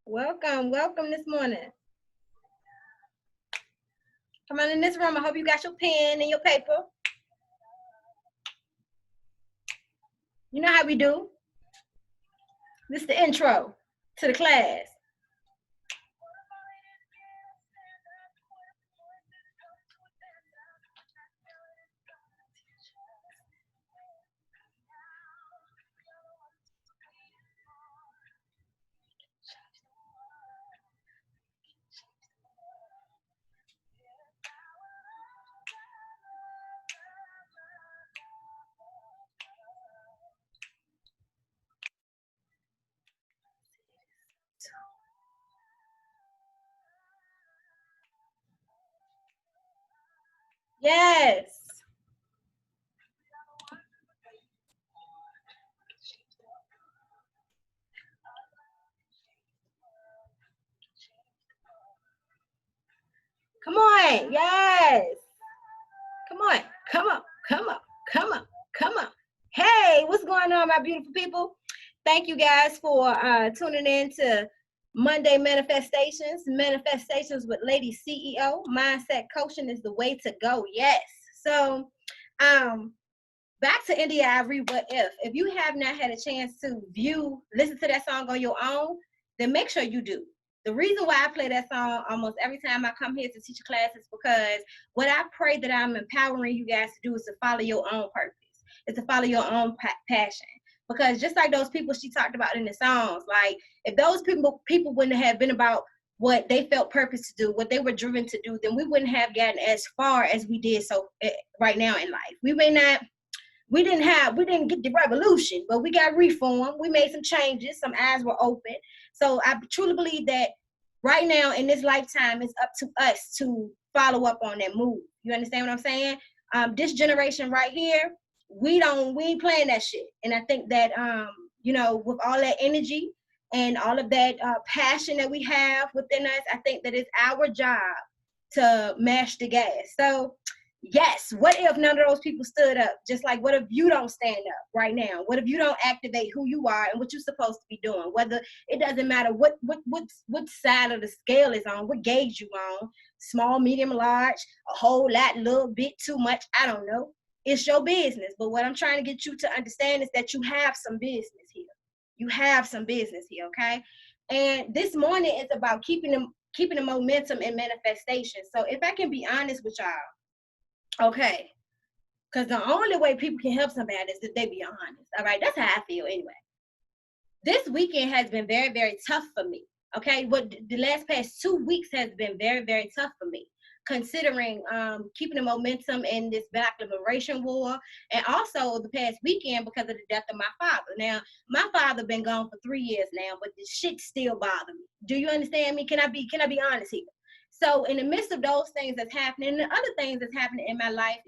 Welcome, welcome this morning. Come on in this room. I hope you got your pen and your paper. You know how we do. This is the intro to the class. Yes. Come on. Yes. Come on. Come on. Come on. Come on. Come on. Hey, what's going on, my beautiful people? Thank you guys for tuning in to Monday Manifestations with Lady CEO. Mindset coaching is the way to go. Yes. So, back to India Ivory, What If? If you have not had a chance to listen to that song on your own, then make sure you do. The reason why I play that song almost every time I come here to teach a class is because what I pray that I'm empowering you guys to do is to follow your own purpose, is to follow your own passion. Because just like those people she talked about in the songs, like if those people wouldn't have been about what they felt purpose to do, what they were driven to do, then we wouldn't have gotten as far as we did right now in life. We didn't get the revolution, but we got reform. We made some changes. Some eyes were open. So I truly believe that right now in this lifetime, it's up to us to follow up on that move. You understand what I'm saying? This generation right here, we ain't playing that shit. And I think that, with all that energy and all of that passion that we have within us, I think that it's our job to mash the gas. So yes, what if none of those people stood up? Just like, what if you don't stand up right now? What if you don't activate who you are and what you're supposed to be doing? Whether it doesn't matter what side of the scale is on, what gauge you on, small, medium, large, a whole lot, little bit, too much, I don't know. It's your business. But what I'm trying to get you to understand is that you have some business here. You have some business here, okay? And this morning it's about keeping the momentum and manifestation. So if I can be honest with y'all, okay, because the only way people can help somebody is that they be honest. All right, that's how I feel anyway. This weekend has been very, very tough for me. Okay, what the past 2 weeks has been very, very tough for me, considering keeping the momentum in this Black Liberation War, and also the past weekend because of the death of my father. Now, my father been gone for 3 years now, but this shit still bother me. Do you understand me? Can I be honest here? So in the midst of those things that's happening, and the other things that's happening in my life,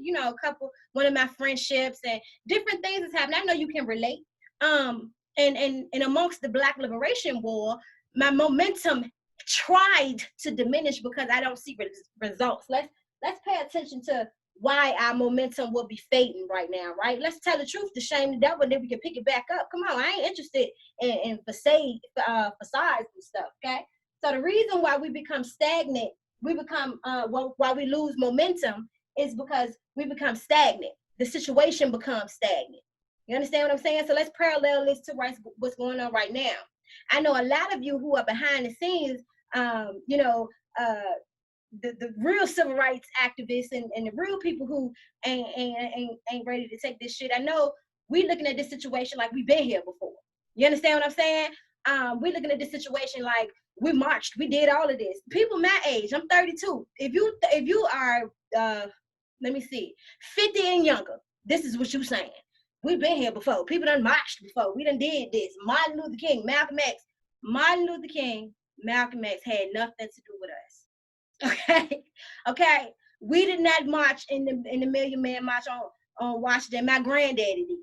one of my friendships and different things that's happening, I know you can relate. And amongst the Black Liberation War, my momentum tried to diminish because I don't see results. Let's pay attention to why our momentum will be fading right now, right? Let's tell the truth to shame the devil, then we can pick it back up. Come on, I ain't interested in facades and stuff, okay? So the reason why we become stagnant, why we lose momentum is because we become stagnant. The situation becomes stagnant. You understand what I'm saying? So let's parallel this to what's going on right now. I know a lot of you who are behind the scenes, the real civil rights activists and the real people who ain't ready to take this shit. I know we looking at this situation like we've been here before. You understand what I'm saying? We're looking at this situation like we marched, we did all of this. People my age, I'm 32. If you are, let me see, 50 and younger, this is what you're saying. We've been here before. People done marched before. We done did this. Martin Luther King, Malcolm X had nothing to do with us. Okay. We did not march in the Million Man March on Washington. My granddaddy did.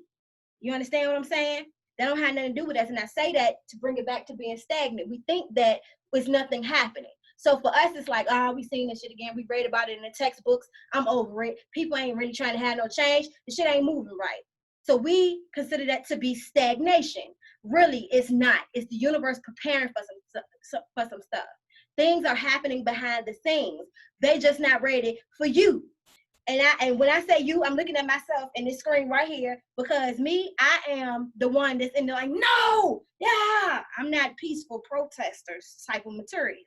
You understand what I'm saying? That don't have nothing to do with us. And I say that to bring it back to being stagnant. We think that there's nothing happening. So for us, it's like, we seen this shit again. We read about it in the textbooks. I'm over it. People ain't really trying to have no change. The shit ain't moving right. So we consider that to be stagnation. Really, it's not. It's the universe preparing for some stuff. Things are happening behind the scenes. They just not ready for you. And when I say you, I'm looking at myself in this screen right here, because me, I am the one that's in there like, no, yeah, I'm not peaceful protesters type of material.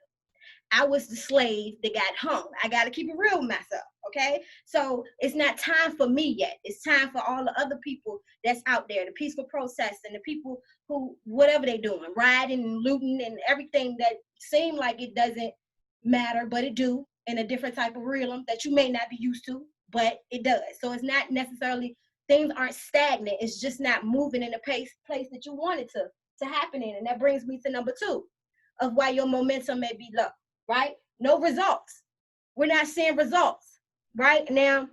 I was the slave that got hung. I got to keep it real with myself, okay? So it's not time for me yet. It's time for all the other people that's out there, the peaceful protesting, the people who, whatever they're doing, rioting and looting and everything that seem like it doesn't matter, but it do, in a different type of realm that you may not be used to, but it does. So it's not necessarily, things aren't stagnant. It's just not moving in the place that you want it to happen in. And that brings me to number 2 of why your momentum may be low, right? No results. We're not seeing results, right? Now,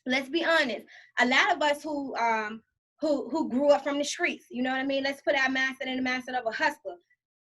let's be honest. A lot of us who grew up from the streets, you know what I mean? Let's put our mindset in the mindset of a hustler.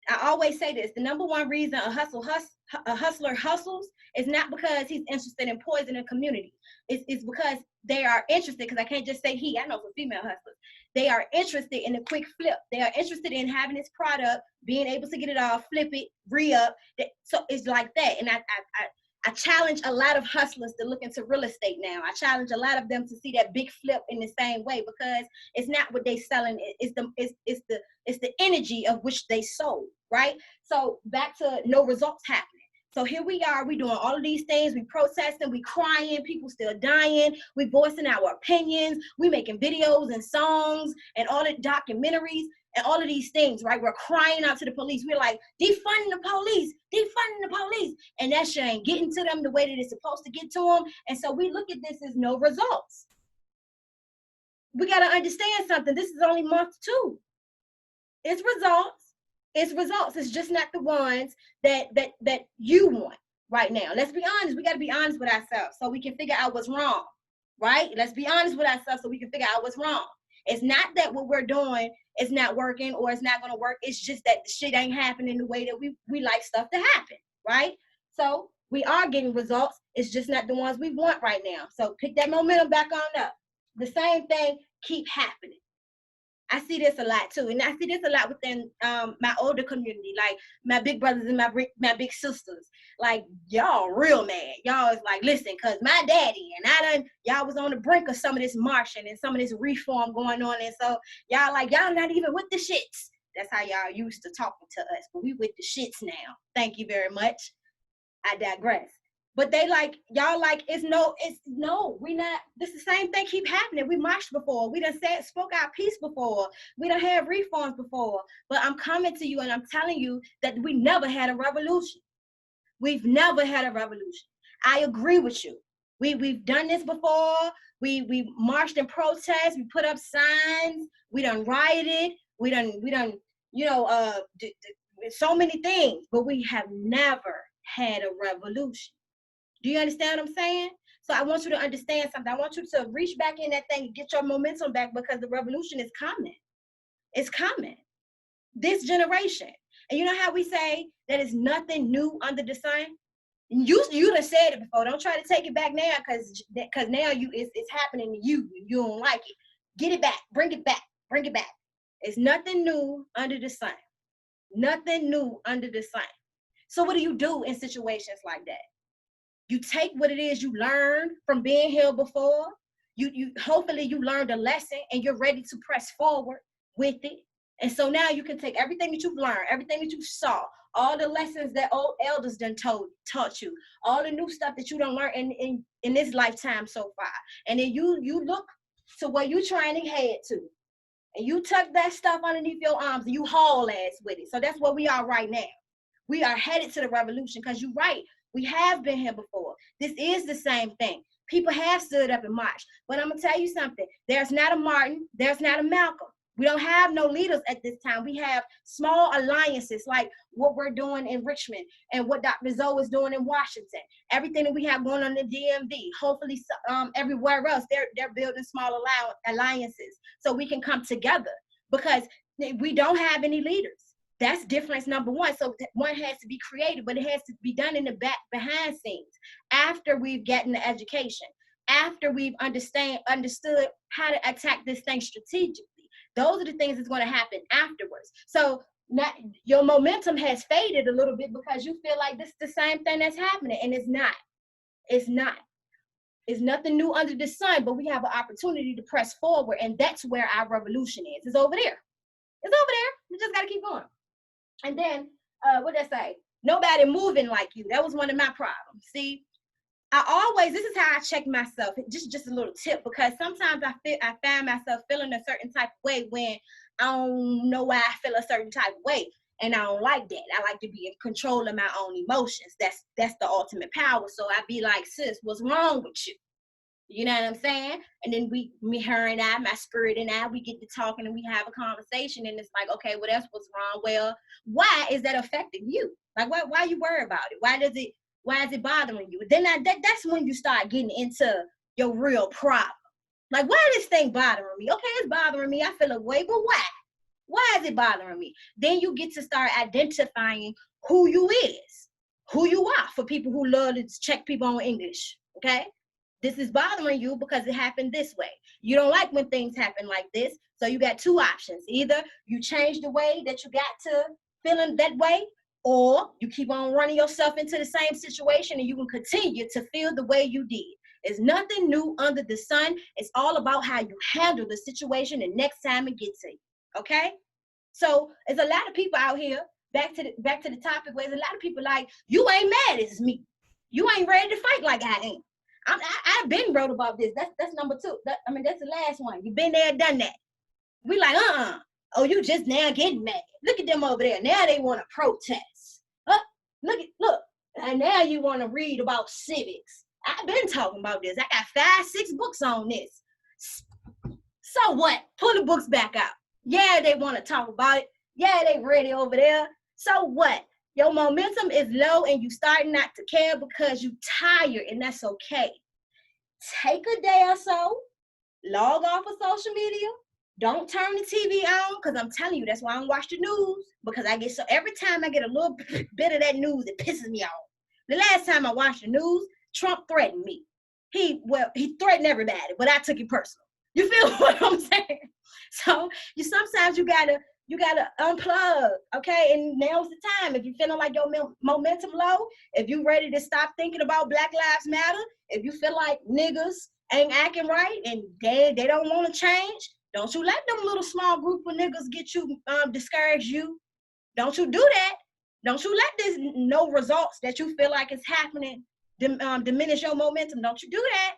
I always say this: the number one reason a hustler hustles is not because he's interested in poisoning the community. It's because they are interested, because I can't just say he, I know some female hustlers. They are interested in a quick flip. They are interested in having this product, being able to get it all, flip it, re-up. So it's like that. And I challenge a lot of hustlers to look into real estate now. I challenge a lot of them to see that big flip in the same way, because it's not what they selling. It's the energy of which they sold, right? So back to no results happening. So here we are, we doing all of these things, we protesting, we crying, people still dying, we voicing our opinions, we making videos and songs and all the documentaries and all of these things, right? We're crying out to the police. We're like, defund the police, defund the police. And that shit ain't getting to them the way that it's supposed to get to them. And so we look at this as no results. We got to understand something. This is only month 2. It's results. It's results. It's just not the ones that you want right now. Let's be honest. We got to be honest with ourselves so we can figure out what's wrong, right? Let's be honest with ourselves so we can figure out what's wrong. It's not that what we're doing is not working or it's not going to work. It's just that the shit ain't happening the way that we like stuff to happen, right? So we are getting results. It's just not the ones we want right now. So pick that momentum back on up. The same thing keep happening. I see this a lot too, and I see this a lot within my older community, like my big brothers and my big sisters. Like, y'all real mad. Y'all is like, listen, cause my daddy and y'all was on the brink of some of this marching and some of this reform going on, and so y'all not even with the shits. That's how y'all used to talking to us, but we with the shits now. Thank you very much. I digress. But they like, y'all like, it's no, we not, this the same thing keep happening. We marched before. We done spoke our piece before. We done had reforms before. But I'm coming to you and I'm telling you that we never had a revolution. We've never had a revolution. I agree with you. We've done this before. We marched in protest. We put up signs. We done rioted. We done, so many things, but we have never had a revolution. Do you understand what I'm saying? So I want you to understand something. I want you to reach back in that thing and get your momentum back, because the revolution is coming. It's coming. This generation. And you know how we say that is nothing new under the sun? You done said it before. Don't try to take it back now, because now it's happening to you. You don't like it. Get it back. Bring it back. Bring it back. It's nothing new under the sun. Nothing new under the sun. So what do you do in situations like that? You take what it is you learned from being here before. You hopefully you learned a lesson and you're ready to press forward with it. And so now you can take everything that you've learned, everything that you saw, all the lessons that old elders done taught you, all the new stuff that you done learn in this lifetime so far. And then you look to where you're trying to head to. And you tuck that stuff underneath your arms and you haul ass with it. So that's where we are right now. We are headed to the revolution, because you're right. We have been here before. This is the same thing. People have stood up and marched. But I'm going to tell you something. There's not a Martin. There's not a Malcolm. We don't have no leaders at this time. We have small alliances like what we're doing in Richmond and what Dr. Zoe is doing in Washington. Everything that we have going on in the DMV. Hopefully everywhere else, they're building small alliances so we can come together, because we don't have any leaders. That's difference number one. So one has to be created, but it has to be done in the behind scenes after we've gotten the education. after we've understood how to attack this thing strategically. Those are the things that's going to happen afterwards. So not, your momentum has faded a little bit because you feel like this is the same thing that's happening, and it's not. It's not. It's nothing new under the sun, but we have an opportunity to press forward, and that's where our revolution is. It's over there. It's over there. We just got to keep going. And then, what did I say? Nobody moving like you. That was one of my problems. See, this is how I check myself. Just a little tip, because sometimes I find myself feeling a certain type of way when I don't know why I feel a certain type of way. And I don't like that. I like to be in control of my own emotions. That's the ultimate power. So I be like, sis, what's wrong with you? You know what I'm saying? And then her and I, my spirit and I, we get to talking and we have a conversation, and it's like, okay, well, that's what's wrong. Well, why is that affecting you? Like, why you worry about it? Why is it bothering you? Then that's when you start getting into your real problem. Like, why is this thing bothering me? Okay, it's bothering me. I feel a way, but why? Why is it bothering me? Then you get to start identifying who you are, for people who love to check people on English, okay? This is bothering you because it happened this way. You don't like when things happen like this, so you got two options. Either you change the way that you got to feeling that way, or you keep on running yourself into the same situation and you can continue to feel the way you did. There's nothing new under the sun. It's all about how you handle the situation the next time it gets to you, okay? So there's a lot of people out here, back to the topic, where there's a lot of people like, you ain't mad as me. You ain't ready to fight like I am. I've been wrote about this. That's number two. That's the last one. You've been there, done that. We like, oh, you just now getting mad. Look at them over there. Now they want to protest. Look. And now you want to read about civics. I've been talking about this. I got 5-6 books on this. So what? Pull the books back out. Yeah, they want to talk about it. Yeah, they ready over there. So what? Your momentum is low and you start not to care because you tired, and that's okay. Take a day or so, log off of social media. Don't turn the TV on, because I'm telling you, that's why I don't watch the news, because every time I get a little bit of that news, it pisses me off. The last time I watched the news, Trump threatened me. He threatened everybody, but I took it personal. You feel what I'm saying? So sometimes you gotta unplug, okay? And now's the time. If you're feeling like your momentum low, if you're ready to stop thinking about Black Lives Matter, if you feel like niggas ain't acting right and they don't want to change, don't you let them little small group of niggas get you, discourage you. Don't you do that. Don't you let this no results that you feel like is happening diminish your momentum. Don't you do that.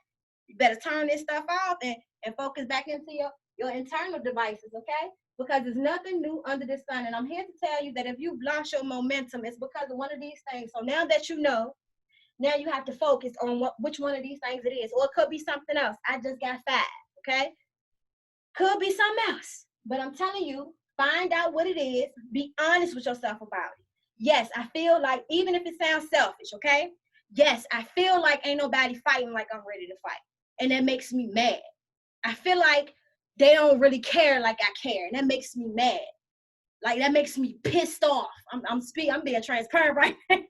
You better turn this stuff off and focus back into your internal devices, okay? Because there's nothing new under the sun. And I'm here to tell you that if you've lost your momentum, it's because of one of these things. So now that you know, now you have to focus on which one of these things it is. Or it could be something else. I just got 5, okay? Could be something else. But I'm telling you, find out what it is. Be honest with yourself about it. Yes, I feel like, even if it sounds selfish, okay? Yes, I feel like ain't nobody fighting like I'm ready to fight. And that makes me mad. I feel like they don't really care like I care, and that makes me mad. Like, that makes me pissed off. I'm being transparent right now. I feel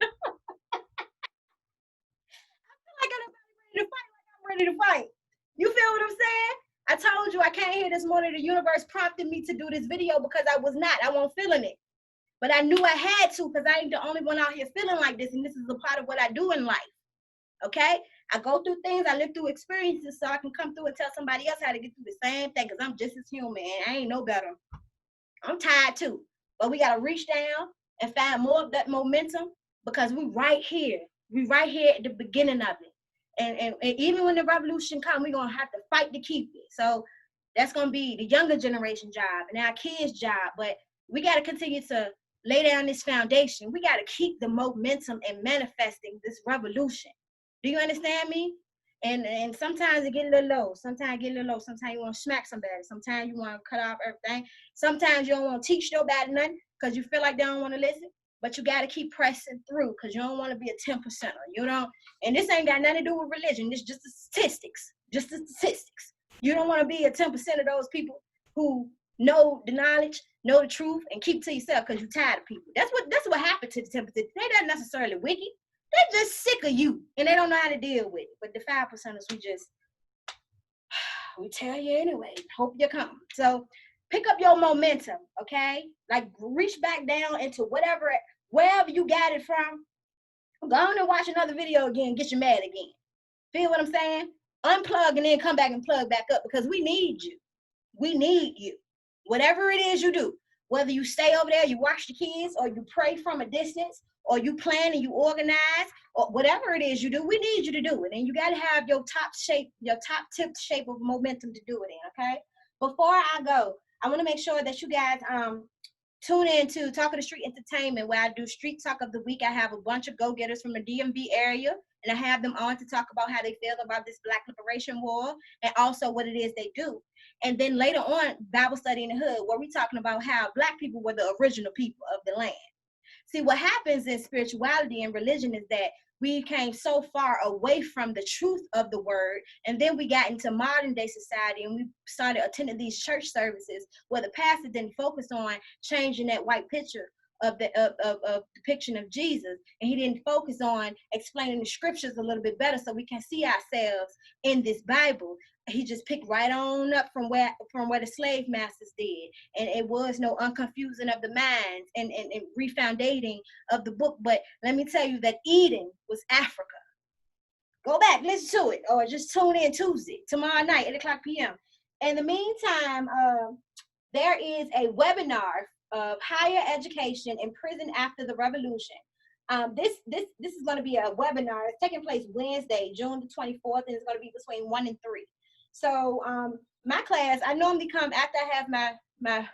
like I'm ready to fight. You feel what I'm saying? I told you I came here this morning. The universe prompted me to do this video because I wasn't feeling it. But I knew I had to, because I ain't the only one out here feeling like this, and this is a part of what I do in life. Okay? I go through things, I live through experiences, so I can come through and tell somebody else how to get through the same thing, because I'm just as human, and I ain't no better. I'm tired too. But we got to reach down and find more of that momentum, because we right here. We right here at the beginning of it. And even when the revolution comes, we're going to have to fight to keep it. So that's going to be the younger generation job and our kids' job. But we got to continue to lay down this foundation. We got to keep the momentum and manifesting this revolution. Do you understand me? And sometimes it get a little low. Sometimes you want to smack somebody. Sometimes you want to cut off everything. Sometimes you don't want to teach nobody nothing because you feel like they don't want to listen. But you got to keep pressing through, because you don't want to be a 10%er. You know? And this ain't got nothing to do with religion. It's just the statistics. You don't want to be a 10% of those people who know the knowledge, know the truth, and keep to yourself because you're tired of people. That's what happened to the 10%. They're not necessarily wicked. They're just sick of you, and they don't know how to deal with it. But the 5%ers, we tell you anyway. Hope you come. So pick up your momentum, okay? Like reach back down into wherever you got it from. Go on and watch another video again, get you mad again. Feel what I'm saying? Unplug and then come back and plug back up because we need you. We need you. Whatever it is you do, whether you stay over there, you watch the kids, or you pray from a distance, or you plan and you organize, or whatever it is you do, we need you to do it. And you got to have your top tip shape of momentum to do it in, okay? Before I go, I want to make sure that you guys tune in to Talk of the Street Entertainment, where I do Street Talk of the Week. I have a bunch of go-getters from the DMV area, and I have them on to talk about how they feel about this Black Liberation War and also what it is they do. And then later on, Bible Study in the Hood, where we're talking about how Black people were the original people of the land. See, what happens in spirituality and religion is that we came so far away from the truth of the word, and then we got into modern day society and we started attending these church services where the pastor didn't focus on changing that white picture of the depiction of Jesus, and he didn't focus on explaining the scriptures a little bit better so we can see ourselves in this Bible. He just picked right on up from where the slave masters did, and it was no unconfusing of the minds and refoundating of the book. But let me tell you that Eden was Africa. Go back, listen to it, or just tune in Tuesday, tomorrow night, 8:00 p.m. In the meantime, there is a webinar of higher education in prison after the revolution. This is going to be a webinar. It's taking place Wednesday, June the 24th, and it's going to be between 1 and 3. So my class, I normally come after I have my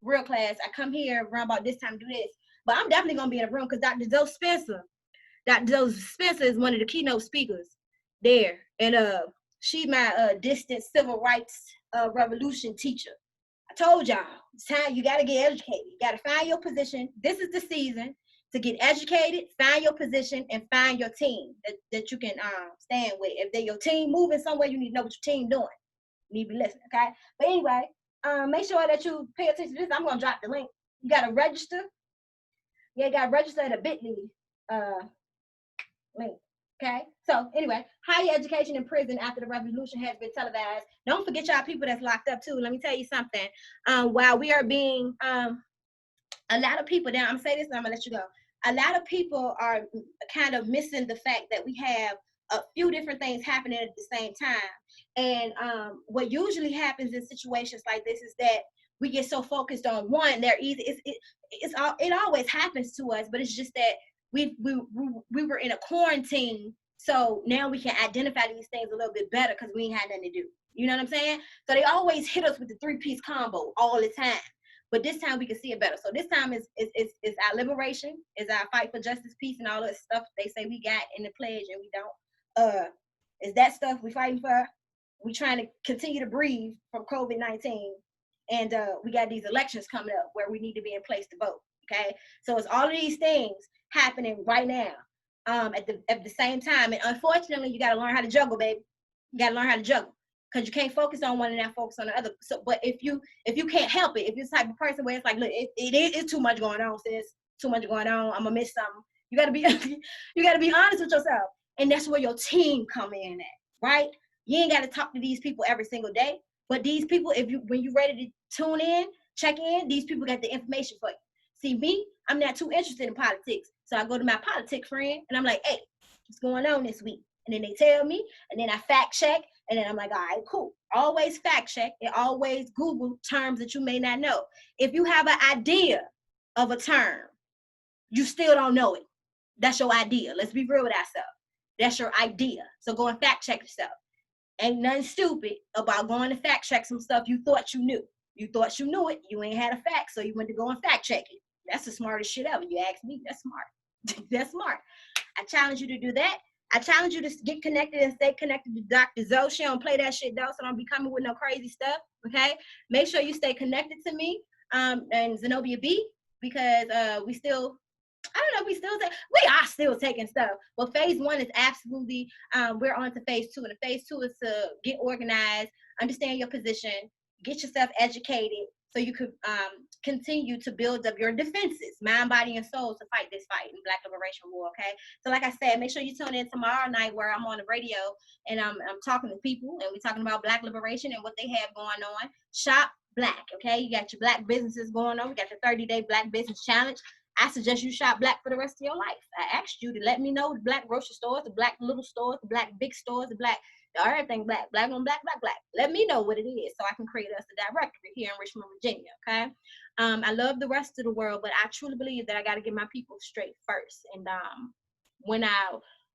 real class. I come here around about this time to do this, but I'm definitely going to be in a room because Dr. Joe Spencer is one of the keynote speakers there, and she's my distant civil rights revolution teacher. I told y'all, it's time. You got to get educated. You got to find your position. This is the season to get educated, find your position, and find your team that you can stand with. If they're your team moving somewhere, you need to know what your team doing. You need to be listening, okay? But anyway, make sure that you pay attention to this. I'm going to drop the link. You got to register. Yeah, you got to register at a bit.ly link. Okay, so anyway, higher education in prison after the revolution has been televised. Don't forget y'all people that's locked up too. Let me tell you something. While we are being, a lot of people, now I'm gonna say this and I'm gonna let you go. A lot of people are kind of missing the fact that we have a few different things happening at the same time. And what usually happens in situations like this is that we get so focused on one. It always happens to us, but it's just that we were in a quarantine, so now we can identify these things a little bit better because we ain't had nothing to do. You know what I'm saying? So they always hit us with the 3-piece combo all the time, but this time we can see it better. So this time is our liberation, is our fight for justice, peace, and all that stuff they say we got in the pledge and we don't. Is that stuff we fighting for? We trying to continue to breathe from COVID-19, and we got these elections coming up where we need to be in place to vote. Okay, so it's all of these things happening right now at the same time, and unfortunately you got to learn how to juggle, baby. You got to learn how to juggle because you can't focus on one and not focus on the other. So but if you can't help it, if you're the type of person where it's like, look, it's too much going on, sis, too much going on, I'm gonna miss something, you got to be you got to be honest with yourself, and that's where your team come in at, right? You ain't got to talk to these people every single day, but these people, when you're ready to tune in, check in, these people got the information for you. See me, I'm not too interested in politics. So I go to my politic friend and I'm like, hey, what's going on this week? And then they tell me, and then I fact check, and then I'm like, all right, cool. Always fact check and always Google terms that you may not know. If you have an idea of a term, you still don't know it. That's your idea. Let's be real with ourselves. That's your idea. So go and fact check yourself. Ain't nothing stupid about going to fact check some stuff you thought you knew. You thought you knew it. You ain't had a fact, so you went to go and fact check it. That's the smartest shit ever. You ask me, that's smart. That's smart. I challenge you to do that. I challenge you to get connected and stay connected to Dr. Zoe. She don't play that shit though, so don't be coming with no crazy stuff, okay? Make sure you stay connected to me and Zenobia B, because we are still taking stuff. But phase 1 is absolutely, we're on to phase 2, and phase 2 is to get organized, understand your position, get yourself educated, so you could continue to build up your defenses, mind, body, and soul, to fight this fight in Black Liberation War. Okay, so like I said, make sure you tune in tomorrow night where I'm on the radio and I'm talking to people, and we're talking about Black liberation and what they have going on. Shop Black. Okay, you got your Black businesses going on. We got the 30-day Black Business Challenge. I suggest you shop Black for the rest of your life. I asked you to let me know the Black grocery stores, the Black little stores, the Black big stores, the Black, everything Black, Black on Black, Black, Black. Let me know what it is so I can create us a directory here in Richmond, Virginia. Okay. I love the rest of the world, but I truly believe that I got to get my people straight first. And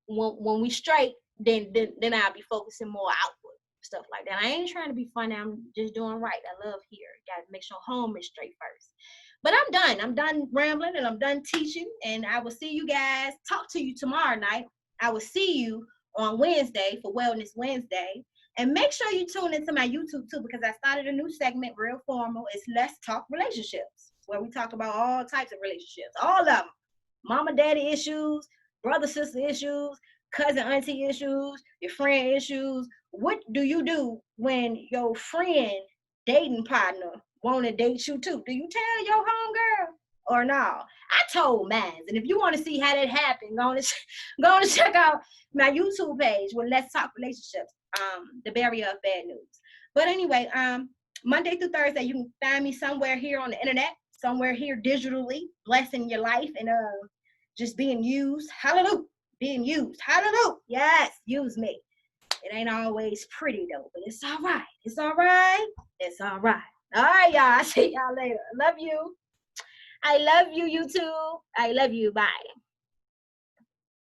when we straight, then I'll be focusing more outward, stuff like that. I ain't trying to be funny. I'm just doing right. I love here. Got to make sure home is straight first. But I'm done. I'm done rambling and I'm done teaching. And I will see you guys, talk to you tomorrow night. I will see you on Wednesday for Wellness Wednesday. And make sure you tune into my YouTube too, because I started a new segment, real formal. It's Let's Talk Relationships, where we talk about all types of relationships, all of them. Mama, daddy issues, brother, sister issues, cousin, auntie issues, your friend issues. What do you do when your friend dating partner want to date you too? Do you tell your homegirl or no? I told mine, and if you want to see how that happened, go on check out my YouTube page with Let's Talk Relationships, the barrier of bad news. But anyway, Monday through Thursday, you can find me somewhere here on the internet, somewhere here digitally, blessing your life and just being used. Hallelujah, being used. Hallelujah, yes, use me. It ain't always pretty though, but it's all right. It's all right. It's all right. All right, y'all. I'll see y'all later. I love you. I love you, YouTube. I love you. Bye.